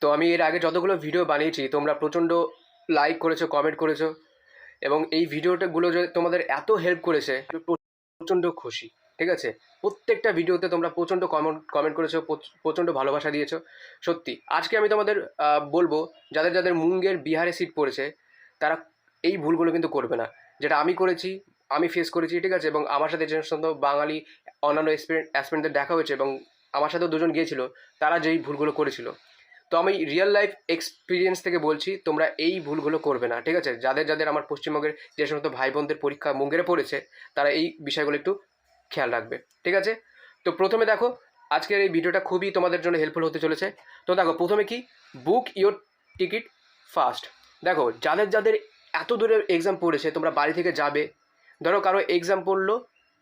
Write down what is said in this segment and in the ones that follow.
তো আমি এর আগে যতগুলো ভিডিও বানিয়েছি তোমরা প্রচণ্ড লাইক করেছো, কমেন্ট করেছো, এবং এই ভিডিওটাগুলো যে তোমাদের এত হেল্প করেছে, প্রচণ্ড খুশি। ঠিক আছে, প্রত্যেকটা ভিডিওতে তোমরা প্রচণ্ড কমেন্ট করেছো, প্রচণ্ড ভালোবাসা দিয়েছো। সত্যি আজকে আমি তোমাদের বলবো, যাদের যাদের মুঙ্গের বিহারে সিট পড়েছে তারা এই ভুলগুলো কিন্তু করবে না, যেটা আমি করেছি, আমি ফেস করেছি। ঠিক আছে, এবং আমার সাথে যে সমস্ত বাঙালি অন্যান্য অ্যাসপিরেন্টদের দেখা হয়েছে এবং আমার সাথেও দুজন গিয়েছিল, তারা যেই ভুলগুলো করেছিল। তো আমি রিয়েল লাইফ এক্সপিরিয়েন্স থেকে বলছি, তোমরা এই ভুলগুলো করবে না। ঠিক আছে, যাদের যাদের আমার পশ্চিমবঙ্গের যে সমস্ত ভাই বোনদের পরীক্ষা মুঙ্গেরে পড়েছে, তারা এই বিষয়গুলো একটু খেয়াল রাখবে। ঠিক আছে, তো প্রথমে দেখো, আজকের এই ভিডিওটা খুবই তোমাদের জন্য হেল্পফুল হতে চলেছে। তো দেখো, প্রথমে কি, বুক ইওর টিকিট ফার্স্ট। দেখো, যাদের যাদের এত দূরের এক্সাম পড়েছে, তোমরা বাড়ি থেকে যাবে, ধরো কারো এক্সাম পড়লো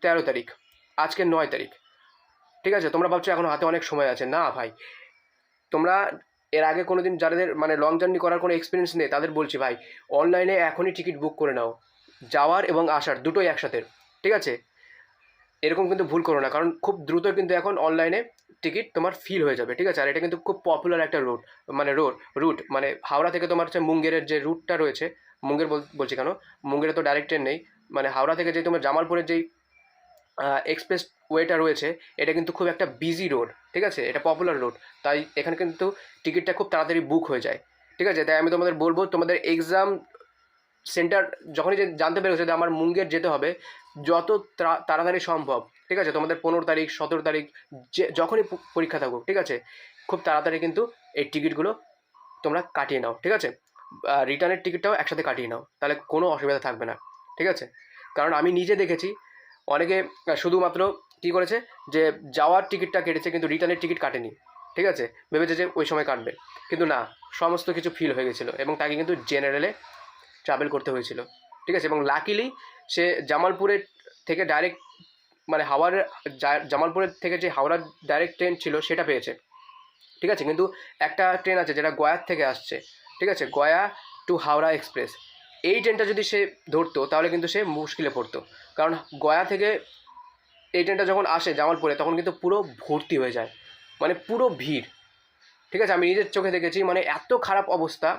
13 তারিখ, আজকে 9 তারিখ। ঠিক আছে, তোমরা ভাবছো এখনো হাতে অনেক সময় আছে। না ভাই, তোমরা এর আগে কোনো দিন যাদের মানে লং জার্নি করার কোনো এক্সপিরিয়েন্স নেই, তাদের বলছি ভাই, অনলাইনে এখনই টিকিট বুক করে নাও, যাওয়ার এবং আসার দুটোই একসাথে। ঠিক আছে, এরকম কিন্তু ভুল করো না, কারণ খুব দ্রুত কিন্তু এখন অনলাইনে টিকিট তোমার ফিল হয়ে যাবে। ঠিক আছে, আর এটা কিন্তু খুব পপুলার একটা রুট, মানে হাওড়া থেকে তোমার হচ্ছে মুঙ্গেরের যে রুটটা রয়েছে, মুঙ্গের বলছি কেন, মুঙ্গেরে তো ডাইরেক্ট ট্রেন নেই, মানে হাওড়া থেকে যে তোমার জামালপুরের যেই এক্সপ্রেস ওয়েটা রয়েছে, এটা কিন্তু খুব একটা বিজি রোড। ঠিক আছে, এটা পপুলার রোড, তাই এখানে কিন্তু টিকিটটা খুব তাড়াতাড়ি বুক হয়ে যায়। ঠিক আছে, তাই আমি তোমাদের বলবো, তোমাদের এক্সাম সেন্টার যখনই যে জানতে পেরেছো যে আমার মুঙ্গের যেতে হবে, যত তাড়াতাড়ি সম্ভব, ঠিক আছে, তোমাদের 15 তারিখ 17 তারিখ যে যখনই পরীক্ষা থাকুক, ঠিক আছে, খুব তাড়াতাড়ি কিন্তু এই টিকিটগুলো তোমরা কাটিয়ে নাও। ঠিক আছে, রিটার্নের টিকিটটাও একসাথে কাটিয়ে নাও, তাহলে কোনো অসুবিধা থাকবে না। ঠিক আছে, কারণ আমি নিজে দেখেছি অনেকে শুধুমাত্র কী করেছে, যে যাওয়ার টিকিটটা কেটেছে কিন্তু রিটার্নের টিকিট কাটেনি। ঠিক আছে, ভেবেছে যে ওই সময় কাটবে, কিন্তু না, সমস্ত কিছু ফিল হয়ে গেছিলো এবং তাকে কিন্তু জেনারেলে ট্রাভেল করতে হয়েছিল। ঠিক আছে, এবং লাকিলি সে জামালপুরের থেকে ডাইরেক্ট, মানে জামালপুরের থেকে যে হাওড়ার ডাইরেক্ট ট্রেন ছিল সেটা পেয়েছে। ঠিক আছে, কিন্তু একটা ট্রেন আছে যেটা গয়ার থেকে আসছে। ঠিক আছে, গয়া টু হাওড়া এক্সপ্রেস, এই ট্রেনটা যদি সে ধরতো তাহলে কিন্তু সে মুশকিলে পড়তো, কারণ গয়া থেকে এই ট্রেনটা যখন আসে জামালপুরে, তখন কিন্তু পুরো ভর্তি হয়ে যায়, মানে পুরো ভিড়। ঠিক আছে, আমি নিজের চোখে দেখেছি, মানে এত খারাপ অবস্থা,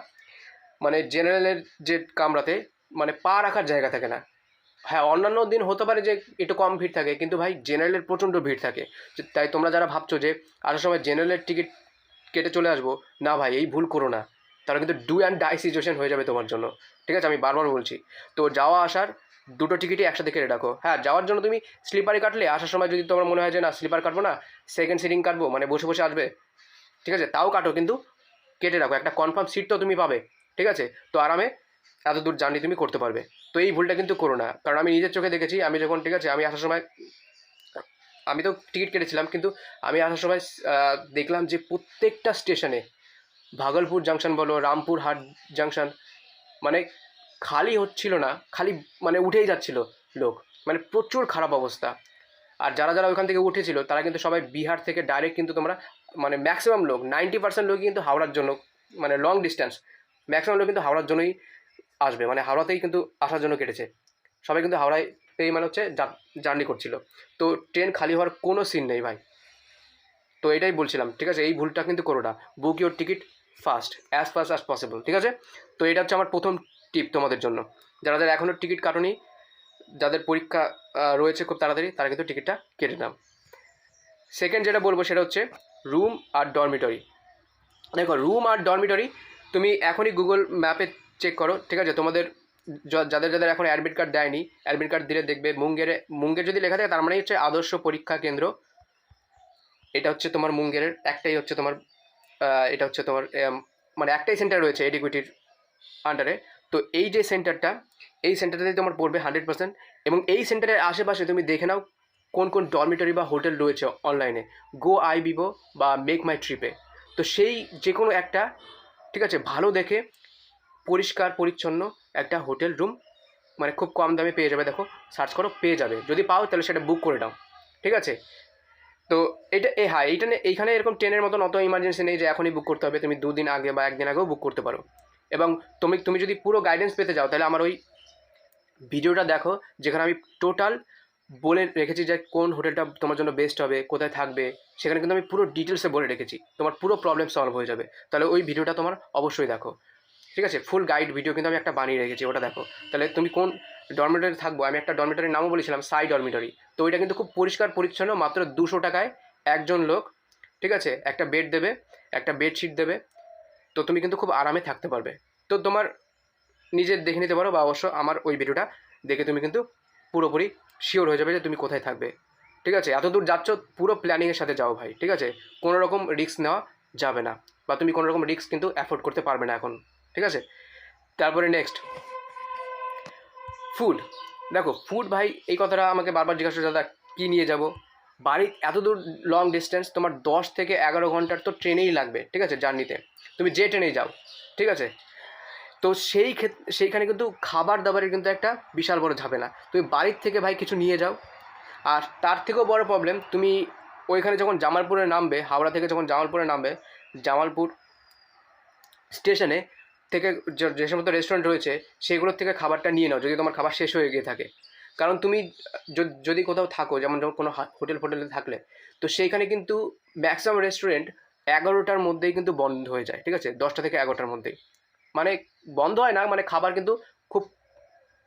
মানে জেনারেলের যে কামরাতে মানে পা রাখার জায়গা থাকে না। হ্যাঁ, অন্যান্য দিন হতে পারে যে একটু কম ভিড় থাকে, কিন্তু ভাই জেনারেলের প্রচণ্ড ভিড় থাকে। তাই তোমরা যারা ভাবছো যে আসার সময় জেনারেলের টিকিট কেটে চলে আসবো, না ভাই, এই ভুল করো না, তাহলে কিন্তু ডু অ্যান্ড ডাই সিচুয়েশন হয়ে যাবে তোমার জন্য। ঠিক আছে, আমি বারবার বলছি, তো যাওয়া আসার দুটো টিকিটই একসাথে কেটে রাখো। হ্যাঁ, যাওয়ার জন্য তুমি স্লিপারে কাটলে, আসার সময় যদি তোমার মনে হয় যে না, স্লিপার কাটবো না, সেকেন্ড সিটিং কাটবো, মানে বসে বসে আসবে, ঠিক আছে, তাও কাটো, কিন্তু কেটে রাখো, একটা কনফার্ম সিট তো তুমি পাবে। ঠিক আছে, তো আরামে এত দূর জার্নি তুমি করতে পারবে। তো এই ভুলটা কিন্তু করো না, কারণ আমি নিজের চোখে দেখেছি। আমি যখন, ঠিক আছে, আমি আসার সময়, আমি তো টিকিট কেটেছিলাম, কিন্তু আমি আসার সময় দেখলাম যে প্রত্যেকটা স্টেশনে, ভাগলপুর জাংশন বলো, রামপুর হাট জাংশন, মানে খালি হচ্ছিল না, খালি মানে উঠেই যাচ্ছিল লোক, মানে প্রচুর খারাপ অবস্থা। আর যারা যারা ওইখান থেকে উঠেছিল তারা কিন্তু সবাই বিহার থেকে ডাইরেক্ট, কিন্তু তোমরা মানে ম্যাক্সিমাম লোক 90% লোকই কিন্তু হাওড়ার জন্য, মানে লং ডিস্টেন্স, ম্যাক্সিমাম লোক কিন্তু হাওড়ার জন্যই আসবে, মানে হাওড়াতেই কিন্তু আসার জন্য কেটেছে। সবাই কিন্তু হাওড়াতেই মানে হচ্ছে জার্নি করছিল। তো ট্রেন খালি হওয়ার কোনো সিন নেই ভাই। তো এটাই বলছিলাম, ঠিক আছে, এই ভুলটা কিন্তু করো না, বুক your ticket first as possible. ঠিক আছে, তো এটা হচ্ছে আমার প্রথম টিপ তোমাদের জন্য। যারা যারা এখনও টিকিট কাটোনি, যাদের পরীক্ষা রয়েছে খুব তাড়াতাড়ি, তারা কিন্তু টিকিটটা কেটে নাও। সেকেন্ড যেটা বলবো সেটা হচ্ছে রুম আর ডরমিটরি। দেখো, রুম আর ডরমিটরি তুমি এখনই গুগল ম্যাপে চেক করো। ঠিক আছে, তোমাদের যাদের যাদের এখন অ্যাডমিট কার্ড দেয়নি, অ্যাডমিট কার্ড দিলে দেখবে মুঙ্গের যদি লেখা থাকে, তার মানে হচ্ছে আদর্শ পরীক্ষা কেন্দ্র। এটা হচ্ছে তোমার মুঙ্গেরের একটাই হচ্ছে তোমার, এটা হচ্ছে তোমার মানে একটাই সেন্টার রয়েছে এডিকুইটির আন্ডারে। তো এই যে সেন্টারটা, এই সেন্টারটাতেই তোমার পড়বে 100%। এবং এই সেন্টারের আশেপাশে তুমি দেখে নাও কোন কোন ডরমিটরি বা হোটেল রয়েছে অনলাইনে, গো আই বিবো বা মেক মাই ট্রিপে। তো সেই যে কোনো একটা, ঠিক আছে, ভালো দেখে পরিষ্কার পরিচ্ছন্ন একটা হোটেল রুম, মানে খুব কম দামে পেয়ে যাবে। দেখো, সার্চ করো, পেয়ে যাবে, যদি পাও তাহলে সেটা বুক করে নাও। ঠিক আছে, তো এটা হ্যাঁ, এইখানে এরকম ট্রেনের মতন অত ইমার্জেন্সি নেই যে এখনই বুক করতে হবে, তুমি 2 দিন আগে বা 1 দিন আগেও বুক করতে পারো। এবং তুমি যদি পুরো গাইডেন্স পেতে চাও, তাহলে আমার ওই ভিডিওটা দেখো, যেখানে আমি টোটাল বলে রেখেছি যে কোন হোটেলটা তোমার জন্য বেস্ট হবে, কোথায় থাকবে, সেখানে কিন্তু আমি পুরো ডিটেলসে বলে রেখেছি, তোমার পুরো প্রবলেম সলভ হয়ে যাবে। তাহলে ওই ভিডিওটা তোমার অবশ্যই দেখো, ঠিক আছে? ফুল গাইড ভিডিও কিন্তু আমি একটা বানিয়ে রেখেছি, ওটা দেখো। তাহলে তুমি কোন ডরমিটরি থাকবো, আমি একটা ডরমিটরির নামও বলেছিলাম, সাই ডরমিটরি। তো ওইটা কিন্তু খুব পরিষ্কার পরিচ্ছন্ন, মাত্র 200 টাকায় একজন লোক, ঠিক আছে, একটা বেড দেবে, একটা বেডশিট দেবে, তো তুমি কিন্তু খুব আরামে থাকতে পারবে। তো তোমার নিজের দেখে নিতে পারো, বা অবশ্য আমার ওই ভিডিওটা দেখে তুমি কিন্তু পুরোপুরি শিওর হয়ে যাবে যে তুমি কোথায় থাকবে, ঠিক আছে? এত দূর যাচ্ছ, পুরো প্ল্যানিংয়ের সাথে যাও ভাই, ঠিক আছে? কোনো রকম রিস্ক নেওয়া যাবে না, বা তুমি কোনো রকম রিস্ক কিন্তু অ্যাফোর্ড করতে পারবে না এখন, ঠিক আছে? তারপরে নেক্সট, ফুড। দেখো ফুড ভাই, এই কথাটা আমাকে বারবার জিজ্ঞাসা দাদা কী নিয়ে যাব, বাড়ি এত দূর লং ডিস্টেন্স, তোমার 10 থেকে 11 ঘন্টার তো ট্রেনেই লাগবে, ঠিক আছে, জার্নিতে, তুমি যে ট্রেনেই যাও, ঠিক আছে? তো সেইখানে কিন্তু খাবার দাবারের কিন্তু একটা বিশাল বড় ঝামেলা। তুমি বাড়ির থেকে ভাই কিছু নিয়ে যাও। আর তার থেকেও বড় প্রবলেম, তুমি ওইখানে যখন জামালপুরে নামবে, হাওড়া থেকে যখন জামালপুরে নামবে, জামালপুর স্টেশনে থেকে যে সমস্ত রেস্টুরেন্ট রয়েছে সেগুলোর থেকে খাবারটা নিয়ে নাও, যদি তোমার খাবার শেষ হয়ে গিয়ে থাকে। কারণ তুমি যদি কোথাও থাকো, যেমন কোনো হোটেলে থাকলে, তো সেইখানে কিন্তু ম্যাক্সিমাম রেস্টুরেন্ট 11টার মধ্যেই কিন্তু বন্ধ হয়ে যায়, ঠিক আছে? 10টা থেকে 11টার মধ্যেই, মানে বন্ধ হয় না, মানে খাবার কিন্তু খুব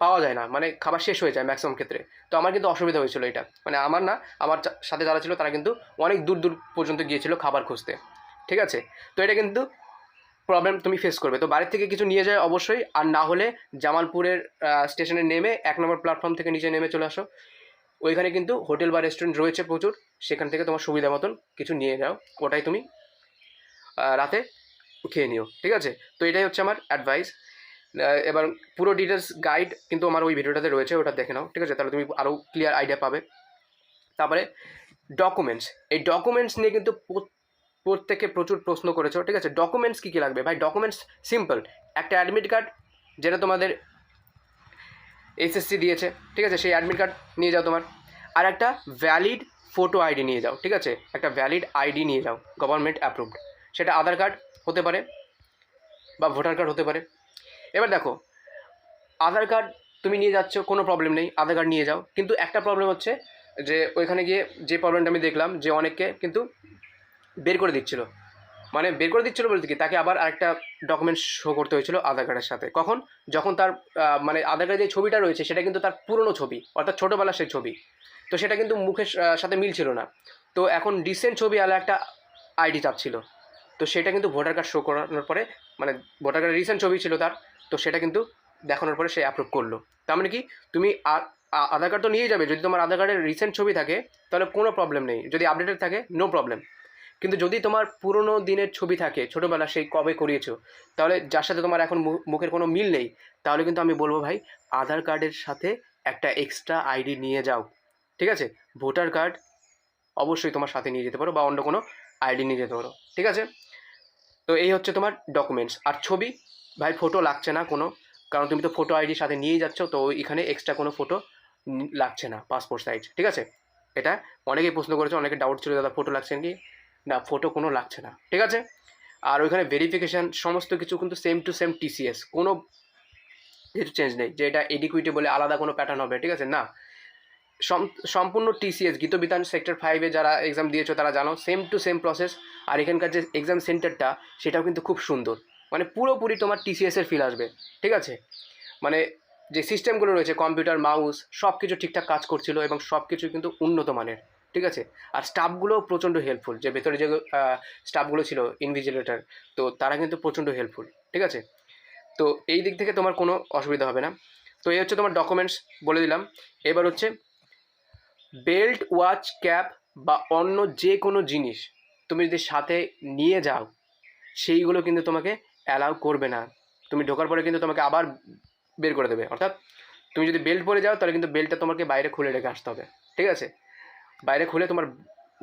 পাওয়া যায় না, মানে খাবার শেষ হয়ে যায় ম্যাক্সিমাম ক্ষেত্রে। তো আমার কিন্তু অসুবিধা হয়েছিল এটা, মানে আমার না, আমার সাথে যারা ছিল তারা কিন্তু অনেক দূর দূর পর্যন্ত গিয়েছিল খাবার খুঁজতে, ঠিক আছে? তো এটা কিন্তু প্রবলেম তুমি ফেস করবে। তো বাড়ির থেকে কিছু নিয়ে যায় অবশ্যই, আর না হলে জামালপুরের স্টেশনে নেমে 1 নম্বর প্ল্যাটফর্ম থেকে নিচে নেমে চলে আসো, ওইখানে কিন্তু হোটেল বা রেস্টুরেন্ট রয়েছে প্রচুর, সেখান থেকে তোমার সুবিধা মতন কিছু নিয়ে যাও, ওটাই তুমি রাতে খেয়ে নিও, ঠিক আছে? তো এটাই হচ্ছে আমার অ্যাডভাইস। এবার পুরো ডিটেলস গাইড কিন্তু আমার ওই ভিডিওটাতে রয়েছে, ওটা দেখে নাও, ঠিক আছে? তাহলে তুমি আরও ক্লিয়ার আইডিয়া পাবে। তারপরে ডকুমেন্টস, এই ডকুমেন্টস নিয়ে কিন্তু প্রত্যেকে প্রচুর প্রশ্ন করেছো, ঠিক আছে? ডকুমেন্টস কী কী লাগবে ভাই? ডকুমেন্টস সিম্পল, একটা অ্যাডমিট কার্ড, যেটা তোমাদের এসএসসি দিয়েছে, ঠিক আছে, সেই অ্যাডমিট কার্ড নিয়ে যাও তোমার। আর একটা ভ্যালিড ফটো আইডি নিয়ে যাও, ঠিক আছে? একটা ভ্যালিড আইডি নিয়ে যাও, গভর্নমেন্ট অ্যাপ্রুভড, সেটা আধার কার্ড হতে পারে বা ভোটার কার্ড হতে পারে। এবার দেখো, আধার কার্ড তুমি নিয়ে যাচ্ছ, কোনো প্রবলেম নেই, আধার কার্ড নিয়ে যাও। কিন্তু একটা প্রবলেম হচ্ছে যে ওইখানে গিয়ে যে প্রবলেমটা আমি দেখলাম, যে অনেককে কিন্তু বের করে দিচ্ছিল, মানে বের করে দিচ্ছিলো বলতে কি, তাকে আবার আরেকটা ডকুমেন্টস শো করতে হয়েছিল আধার কার্ডের সাথে। কখন? যখন তার মানে আধার কার্ডে যে ছবিটা রয়েছে সেটা কিন্তু তার পুরনো ছবি, অর্থাৎ ছোটোবেলার সেই ছবি, তো সেটা কিন্তু মুখের সাথে মিলছিল না। তো এখন রিসেন্ট ছবি আলা একটা আইডি চাচ্ছিল, তো সেটা কিন্তু ভোটার কার্ড শো করানোর পরে, মানে ভোটার কার্ডের রিসেন্ট ছবি ছিল তার, তো সেটা কিন্তু দেখানোর পরে সে অ্যাপ্রুভ করলো। তার মানে কি, তুমি আধার কার্ড তো নিয়ে যাবে, যদি তোমার আধার কার্ডের রিসেন্ট ছবি থাকে তাহলে কোনো প্রবলেম নেই, যদি আপডেটেড থাকে নো প্রবলেম। কিন্তু যদি তোমার পুরনো দিনের ছবি থাকে, ছোটোবেলা সেই কবে করিয়েছো, তাহলে যার সাথে তোমার এখন মুখের কোনো মিল নেই, তাহলে কিন্তু আমি বলবো ভাই, আধার কার্ডের সাথে একটা এক্সট্রা আইডি নিয়ে যাও, ঠিক আছে? ভোটার কার্ড অবশ্যই তোমার সাথে নিয়ে যেতে পারো, বা অন্য কোনো আইডি নিয়ে যেতে পারো, ঠিক আছে? তো এই হচ্ছে তোমার ডকুমেন্টস। আর ছবি ভাই, ফটো লাগছে না কোনো, কারণ তুমি তো ফটো আইডির সাথে নিয়েই যাচ্ছ, তো এখানে এক্সট্রা কোনো ফটো লাগছে না, পাসপোর্ট সাইজ, ঠিক আছে? এটা অনেকেই প্রশ্ন করেছে, অনেকে ডাউট ছিল দাদা ফটো লাগছে কি না, ফটো কোনো লাগছে না, ঠিক আছে? আর ওইখানে ভেরিফিকেশান সমস্ত কিছু কিন্তু সেম টু সেম টিসিএস, কোনো কিছু চেঞ্জ নেই যে এটা এডিকুইটি বলে আলাদা কোনো প্যাটার্ন হবে, ঠিক আছে? না, সম্পূর্ণ টিসিএস, গীতবিতান সেক্টর 5-এ যারা এক্সাম দিয়েছো তারা জানো, সেম টু সেম প্রসেস। আর এখানকার যে এক্সাম সেন্টারটা, সেটাও কিন্তু খুব সুন্দর, মানে পুরোপুরি তোমার টিসিএসের ফিল আসবে, ঠিক আছে? মানে যে সিস্টেমগুলো রয়েছে, কম্পিউটার, মাউস, সব কিছু ঠিকঠাক কাজ করছিল, এবং সব কিছু কিন্তু উন্নত মানের, ঠিক আছে? আর স্টাফগুলোও প্রচণ্ড হেল্পফুল, যে ভেতরে যে স্টাফগুলো ছিল ইনভিজিলেটর, তো তারা কিন্তু প্রচণ্ড হেল্পফুল, ঠিক আছে? তো এই দিক থেকে তোমার কোনো অসুবিধা হবে না। তো এই হচ্ছে তোমার ডকুমেন্টস বলে দিলাম। এবার হচ্ছে বেল্ট, ওয়াচ, ক্যাপ বা অন্য যে কোনো জিনিস তুমি যদি সাথে নিয়ে যাও, সেইগুলো কিন্তু তোমাকে অ্যালাউ করবে না। তুমি ঢোকার পরে কিন্তু তোমাকে আবার বের করে দেবে, অর্থাৎ তুমি যদি বেল্ট পরে যাও তাহলে কিন্তু বেল্টটা তোমাকে বাইরে খুলে রেখে আসতে হবে, ঠিক আছে? বাইরে খুলে তোমার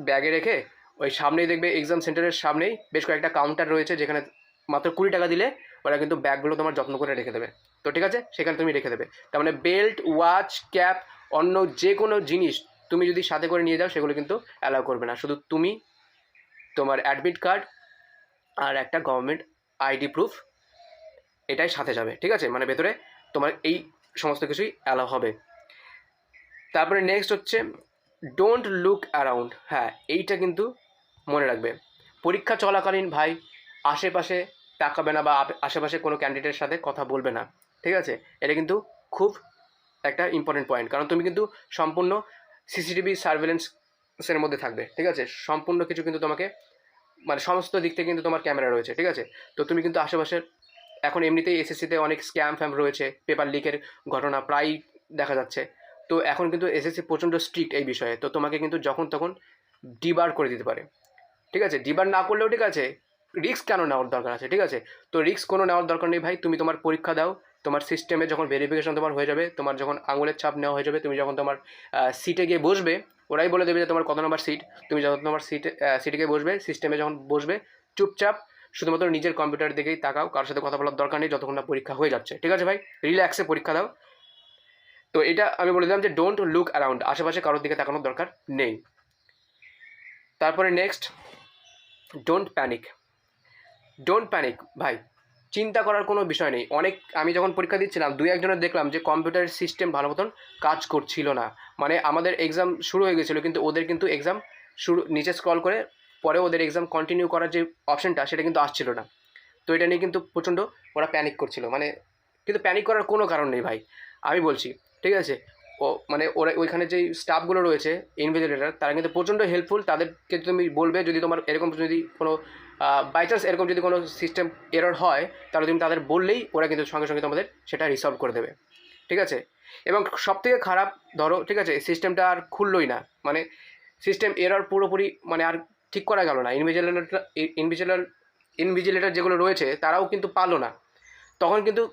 ব্যাগে রেখে, ওই সামনেই দেখবে এক্সাম সেন্টারের সামনেই বেশ কয়েকটা কাউন্টার রয়েছে, যেখানে মাত্র 20 টাকা দিলে ওরা কিন্তু ব্যাগগুলো তোমার যত্ন করে রেখে দেবে, তো ঠিক আছে, সেখানে তুমি রেখে দেবে। তার মানে বেল্ট, ওয়াচ, ক্যাপ, অন্য যে কোনো জিনিস তুমি যদি সাথে করে নিয়ে যাও, সেগুলো কিন্তু অ্যালাউ করবে না। শুধু তুমি, তোমার অ্যাডমিট কার্ড আর একটা গভর্নমেন্ট আইডি প্রুফ, এটাই সাথে যাবে, ঠিক আছে? মানে ভেতরে তোমার এই সমস্ত কিছুই অ্যালাউ হবে। তারপরে নেক্সট হচ্ছে ডোন্ট লুক অ্যারাউন্ড। হ্যাঁ, এইটা কিন্তু মনে রাখবে। পরীক্ষা চলাকালীন ভাই আশেপাশে তাকাবে না বা আশেপাশে কোনো ক্যান্ডিডেটের সাথে কথা বলবে না, ঠিক আছে? এটা কিন্তু খুব একটা ইম্পর্টেন্ট পয়েন্ট, কারণ তুমি কিন্তু সম্পূর্ণ সিসিটিভি সার্ভেলেন্সের মধ্যে থাকবে, ঠিক আছে? সম্পূর্ণ কিছু কিন্তু তোমাকে মানে সমস্ত দিক থেকে কিন্তু তোমার ক্যামেরা রয়েছে, ঠিক আছে? তো তুমি কিন্তু আশেপাশের এখন এমনিতেই এসএসসিতে অনেক স্ক্যাম ফ্যাম রয়েছে, পেপার লিকের ঘটনা প্রায় দেখা যাচ্ছে। তো এখন কিন্তু এসএসসি প্রচণ্ড স্ট্রিক্ট এই বিষয়ে, তো তোমাকে কিন্তু যখন তখন ডিবার করে দিতে পারে, ঠিক আছে? ডিবার না করলেও ঠিক আছে, রিস্ক কেন নেওয়ার দরকার আছে, ঠিক আছে? তো রিস্ক কোনো নেওয়ার দরকার নেই ভাই। তুমি তোমার পরীক্ষা দাও, তোমার সিস্টেমে যখন ভেরিফিকেশন তোমার হয়ে যাবে, তোমার যখন আঙুলের ছাপ নেওয়া হয়ে যাবে, তুমি যখন তোমার সিটে গিয়ে বসবে, ওরাই বলে দেবে যে তোমার কত নম্বর সিট। তুমি যখন তোমার সিটে গিয়ে বসবে, সিস্টেমে যখন বসবে, চুপচাপ শুধুমাত্র নিজের কম্পিউটার দিকেই তাকাও, কারোর সাথে কথা বলার দরকার নেই যতক্ষণ না পরীক্ষা হয়ে যাচ্ছে, ঠিক আছে ভাই? রিল্যাক্সে পরীক্ষা দাও। তো এটা আমি বলে দিলাম যে ডোন্ট লুক অ্যারাউন্ড, আশেপাশে কারোর দিকে তাকানোর দরকার নেই। তারপরে next, don't panic. Don't panic ভাই, চিন্তা করার কোনো বিষয় নেই। আমি যখন পরীক্ষা দিচ্ছিলাম, দুই একজনের দেখলাম যে কম্পিউটারের সিস্টেম ভালো মতন কাজ করছিল না। মানে আমাদের এক্সাম শুরু হয়ে গেছিলো, কিন্তু ওদের কিন্তু এক্সাম নিচে স্ক্রল করে পরে ওদের এক্সাম কন্টিনিউ করার যে অপশনটা সেটা কিন্তু আসছিল না। তো এটা নিয়ে কিন্তু প্রচণ্ড ওরা প্যানিক করছিল, মানে কিন্তু প্যানিক করার কোনো কারণ নেই ভাই, আমি বলছি, ঠিক আছে? মানে ওরা ওইখানে যেই স্টাফগুলো রয়েছে ইনভিজিলেটর, তারা কিন্তু প্রচণ্ড হেল্পফুল। তাদেরকে তুমি বলবে যদি তোমার এরকম যদি কোনো বাই চান্স এরকম যদি কোনো সিস্টেম এরর হয়, তাহলে তুমি তাদের বললেই ওরা কিন্তু সঙ্গে সঙ্গে তোমাদের সেটা রিসলভ করে দেবে, ঠিক আছে? এবং সবথেকে খারাপ ধরো, ঠিক আছে, সিস্টেমটা আর খুললোই না, মানে সিস্টেম এরর পুরোপুরি মানে আর ঠিক করা গেল না, ইনভিজিলেটর যেগুলো রয়েছে তারাও কিন্তু পারলো না, তখন কিন্তু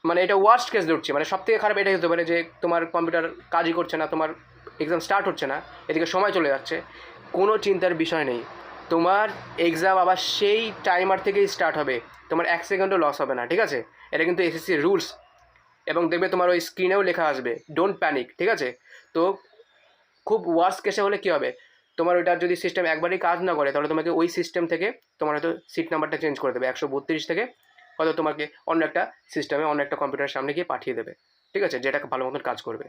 মানে এটা ওয়ার্স্ট কেস ধরছি, মানে সব থেকে খারাপ এটাই হতে পারে যে তোমার কম্পিউটার কাজই করছে না, তোমার এক্সাম স্টার্ট হচ্ছে না, এদিকে সময় চলে যাচ্ছে। কোনো চিন্তার বিষয় নেই, তোমার এক্সাম আবার সেই টাইমার থেকেই স্টার্ট হবে, তোমার 1 সেকেন্ডও লস হবে না, ঠিক আছে? এটা কিন্তু এসএসসি রুলস, এবং দেখবে তোমার ওই স্ক্রিনেও লেখা আসবে ডোন্ট প্যানিক, ঠিক আছে? তো খুব ওয়ার্স্ট কেসে হলে কী হবে, তোমার ওইটা যদি সিস্টেম একবারই কাজ না করে, তাহলে তোমাকে ওই সিস্টেম থেকে তোমার হয়তো সিট নাম্বারটা চেঞ্জ করে দেবে, 132 থেকে হয়তো তোমাকে অন্য একটা সিস্টেমে অন্য একটা কম্পিউটারের সামনে গিয়ে পাঠিয়ে দেবে, ঠিক আছে, যেটা ভালো মতন কাজ করবে।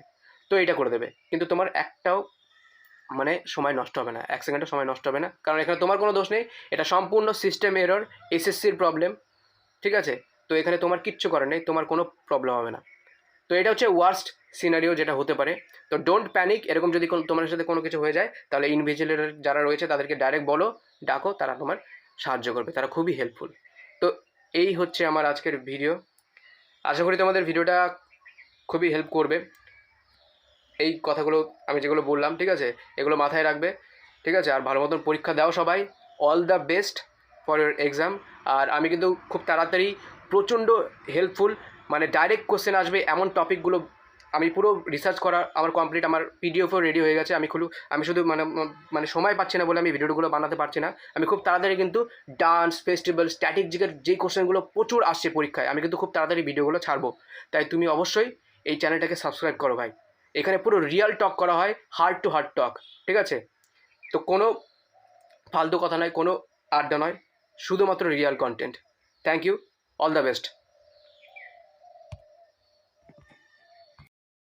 তো এটা করে দেবে, কিন্তু তোমার একটাও মানে সময় নষ্ট হবে না, 1 সেকেন্ডও সময় নষ্ট হবে না, কারণ এখানে তোমার কোনো দোষ নেই, এটা সম্পূর্ণ সিস্টেম এরর, এসএসসির প্রবলেম, ঠিক আছে? তো এখানে তোমার কিচ্ছু করার নেই, তোমার কোনো প্রবলেম হবে না। তো এটা হচ্ছে ওয়ার্স্ট সিনারিও যেটা হতে পারে। তো ডোন্ট প্যানিক, এরকম যদি তোমার সাথে কোনো কিছু হয়ে যায়, তাহলে ইনভিজিলেটর যারা রয়েছে তাদেরকে ডাইরেক্ট বলো, ডাকো, তারা তোমার সাহায্য করবে, তারা খুবই হেল্পফুল। তো এই হচ্ছে আমার আজকের ভিডিও, আশা করি তোমাদের ভিডিওটা খুবই হেল্প করবে। এই কথাগুলো আমি যেগুলো বললাম, ঠিক আছে, এগুলো মাথায় রাখবে, ঠিক আছে? আর ভালো মতন পরীক্ষা দাও সবাই। All the best for your exam. আর আমি কিন্তু খুব তাড়াতাড়ি প্রচণ্ড হেল্পফুল, মানে ডাইরেক্ট কোশ্চেন আসবে এমন টপিকগুলো আমি পুরো রিসার্চ করা আমার কমপ্লিট, আমার পিডিএফও রেডি হয়ে গেছে। আমি শুধু মানে সময় পাচ্ছি না বলে আমি ভিডিওগুলো বানাতে পারছি না। আমি খুব তাড়াতাড়ি কিন্তু ডান্স, ফেস্টিভ্যাল, স্ট্যাটিক জিকের যেই কোশ্চেনগুলো প্রচুর আসছে পরীক্ষায়, আমি কিন্তু খুব তাড়াতাড়ি ভিডিওগুলো ছাড়বো। তাই তুমি অবশ্যই এই চ্যানেলটাকে সাবস্ক্রাইব করো ভাই। এখানে পুরো রিয়াল টক করা হয়, হার্ট টু হার্ট টক, ঠিক আছে? তো কোনো ফালতু কথা নয়, কোনো আড্ডা নয়, শুধুমাত্র real content. Thank you, all the best.